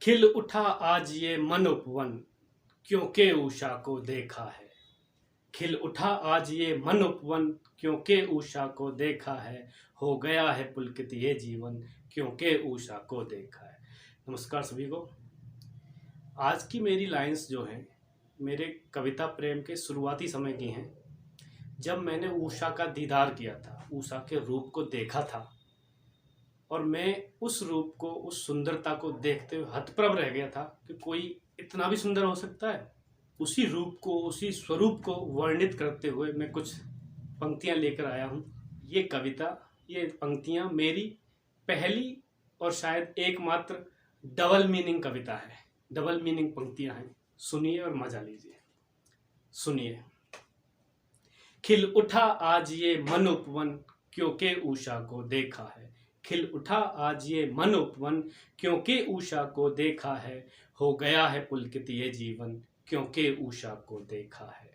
खिल उठा आज ये मन उपवन, क्योंकि उषा को देखा है। खिल उठा आज ये मन उपवन, क्योंकि उषा को देखा है। हो गया है पुलकित ये जीवन, क्योंकि उषा को देखा है। नमस्कार सभी को। आज की मेरी लाइंस जो हैं मेरे कविता प्रेम के शुरुआती समय की हैं, जब मैंने उषा का दीदार किया था, उषा के रूप को देखा था और मैं उस रूप को, उस सुंदरता को देखते हुए हतप्रभ रह गया था कि कोई इतना भी सुंदर हो सकता है। उसी रूप को, उसी स्वरूप को वर्णित करते हुए मैं कुछ पंक्तियां लेकर आया हूँ। ये कविता, ये पंक्तियां मेरी पहली और शायद एकमात्र डबल मीनिंग कविता है, डबल मीनिंग पंक्तियां हैं। सुनिए और मजा लीजिए। सुनिए। खिल उठा आज ये मन उपवन, क्योंकि उषा को देखा है। खिल उठा आज ये मन उपवन, क्योंकि उषा को देखा है। हो गया है पुलकित ये जीवन, क्योंकि उषा को देखा है।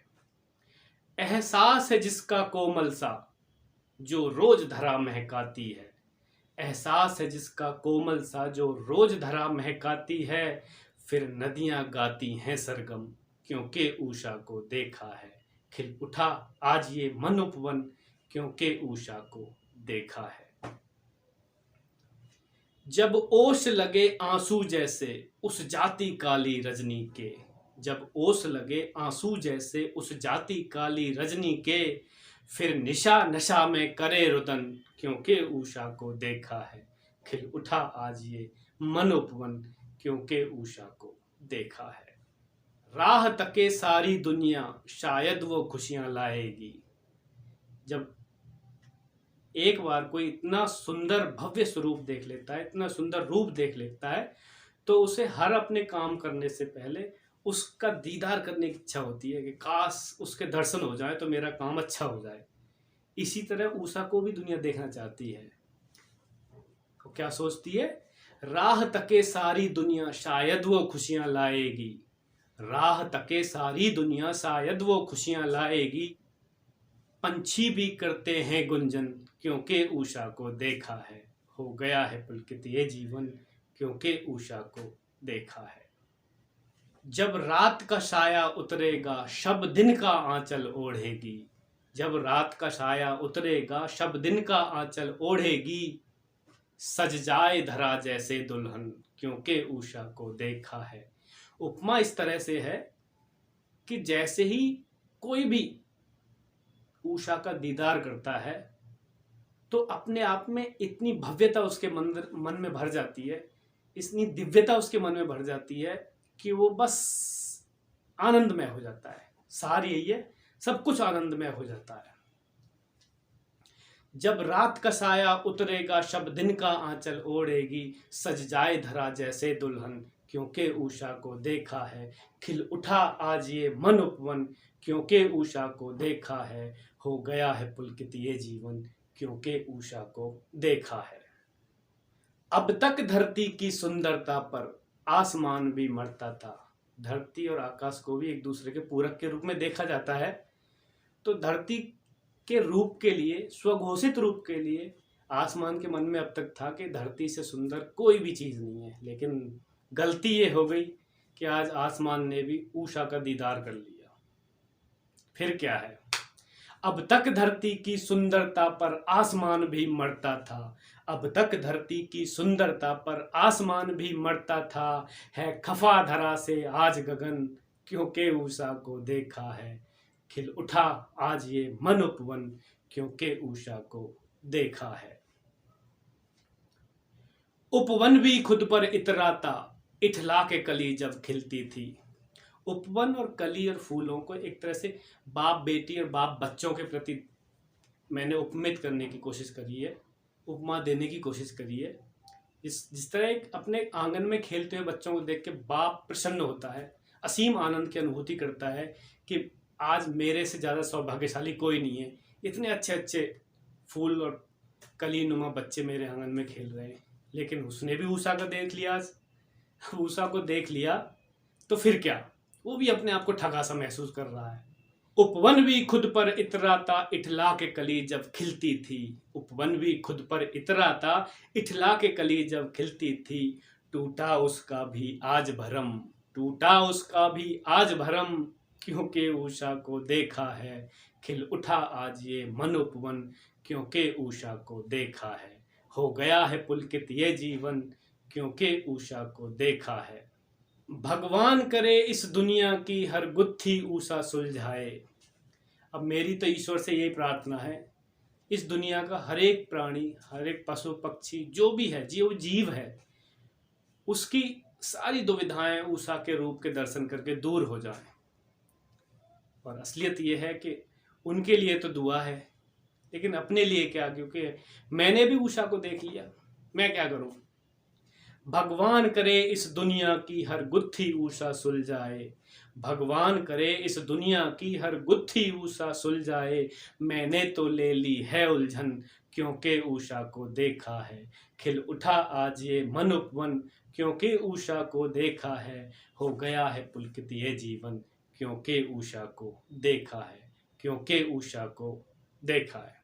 एहसास है जिसका कोमल सा, जो रोज धरा महकाती है। एहसास है जिसका कोमल सा, जो रोज धरा महकाती है। फिर नदियां गाती हैं सरगम, क्योंकि उषा को देखा है। खिल उठा आज ये मन उपवन, क्योंकि उषा को देखा है। जब ओस लगे आंसू जैसे उस जाती काली रजनी के। जब ओस लगे आंसू जैसे उस जाती काली रजनी के। फिर निशा नशा में करे रुदन, क्योंकि उषा को देखा है। खिल उठा आज ये मन उपवन, क्योंकि उषा को देखा है। राह तके सारी दुनिया, शायद वो खुशियां लाएगी। जब एक बार कोई इतना सुंदर भव्य स्वरूप देख लेता है, इतना सुंदर रूप देख लेता है, तो उसे हर अपने काम करने से पहले उसका दीदार करने की इच्छा होती है कि काश उसके दर्शन हो जाए तो मेरा काम अच्छा हो जाए। इसी तरह उषा को भी दुनिया देखना चाहती है। तो क्या सोचती है? राह तके सारी दुनिया, शायद वो खुशियां लाएगी। राह तके सारी दुनिया, शायद वो खुशियां लाएगी। पंछी भी करते हैं गुंजन, क्योंकि उषा को देखा है। हो गया है पुलकित ये जीवन, क्योंकि उषा को देखा है। जब रात का साया उतरेगा, शब दिन का आंचल ओढ़ेगी। जब रात का साया उतरेगा, शब दिन का आंचल ओढ़ेगी। सज जाए धरा जैसे दुल्हन, क्योंकि उषा को देखा है। उपमा इस तरह से है कि जैसे ही कोई भी उषा का दीदार करता है तो अपने आप में इतनी भव्यता उसके मन में भर जाती है, इतनी दिव्यता उसके मन में भर जाती है कि वो बस आनंदमय हो जाता है। सार यही है, सब कुछ आनंदमय हो जाता है। जब रात का साया उतरेगा, शब दिन का आंचल ओढ़ेगी। सज जाए धरा जैसे दुल्हन, क्योंकि उषा को देखा है। खिल उठा आज ये मन उपवन, क्योंकि उषा को देखा है। हो गया है पुलकित ये जीवन, क्योंकि उषा को देखा है। अब तक धरती की सुंदरता पर आसमान भी मरता था। धरती और आकाश को भी एक दूसरे के पूरक के रूप में देखा जाता है। तो धरती के रूप के लिए, स्वघोषित रूप के लिए आसमान के मन में अब तक था कि धरती से सुंदर कोई भी चीज नहीं है। लेकिन गलती ये हो गई कि आज आसमान ने भी उषा का दीदार कर लिया। फिर क्या है? अब तक धरती की सुंदरता पर आसमान भी मरता था। अब तक धरती की सुंदरता पर आसमान भी मरता था। है खफा धरा से आज गगन, क्योंकि उषा को देखा है। खिल उठा आज ये मन उपवन, क्योंकि उषा को देखा है। उपवन भी खुद पर इतराता, इठला के कली जब खिलती थी। उपवन और कली और फूलों को एक तरह से बाप बेटी और बाप बच्चों के प्रति मैंने उपमित करने की कोशिश करी है, उपमा देने की कोशिश करी है। जिस तरह एक अपने आंगन में खेलते हुए बच्चों को देख के बाप प्रसन्न होता है, असीम आनंद की अनुभूति करता है कि आज मेरे से ज़्यादा सौभाग्यशाली कोई नहीं है, इतने अच्छे अच्छे फूल और कली नुमा बच्चे मेरे आंगन में खेल रहे हैं। लेकिन उसने भी उषा को देख लिया। आज उषा को देख लिया तो फिर क्या, वो भी अपने आप को ठगा सा महसूस कर रहा है। उपवन भी खुद पर इतराता, इठला के कली जब खिलती थी। उपवन भी खुद पर इतराता, इठला के कली जब खिलती थी। टूटा उसका भी आज भरम, टूटा उसका भी आज भरम, क्योंकि उषा को देखा है। खिल उठा आज ये मन उपवन, क्योंकि उषा को देखा है। हो गया है पुलकित ये जीवन, क्योंकि उषा को देखा है। भगवान करे इस दुनिया की हर गुत्थी उषा सुलझाए। अब मेरी तो ईश्वर से यही प्रार्थना है, इस दुनिया का हर एक प्राणी, हर एक पशु पक्षी जो भी है, जो जीव है, उसकी सारी दुविधाएं उषा के रूप के दर्शन करके दूर हो जाए। और असलियत ये है कि उनके लिए तो दुआ है, लेकिन अपने लिए क्या, क्योंकि मैंने भी उषा को देख लिया, मैं क्या करूं। भगवान करे इस दुनिया की हर गुत्थी उषा सुलझाए, भगवान करे इस दुनिया की हर गुत्थी उषा सुलझाए। मैंने तो ले ली है उलझन, क्योंकि उषा को देखा है। खिल उठा आज ये मन उपवन, क्योंकि उषा को देखा है। हो गया है पुलकित ये जीवन, क्योंकि उषा को देखा है, क्योंकि उषा को देखा है।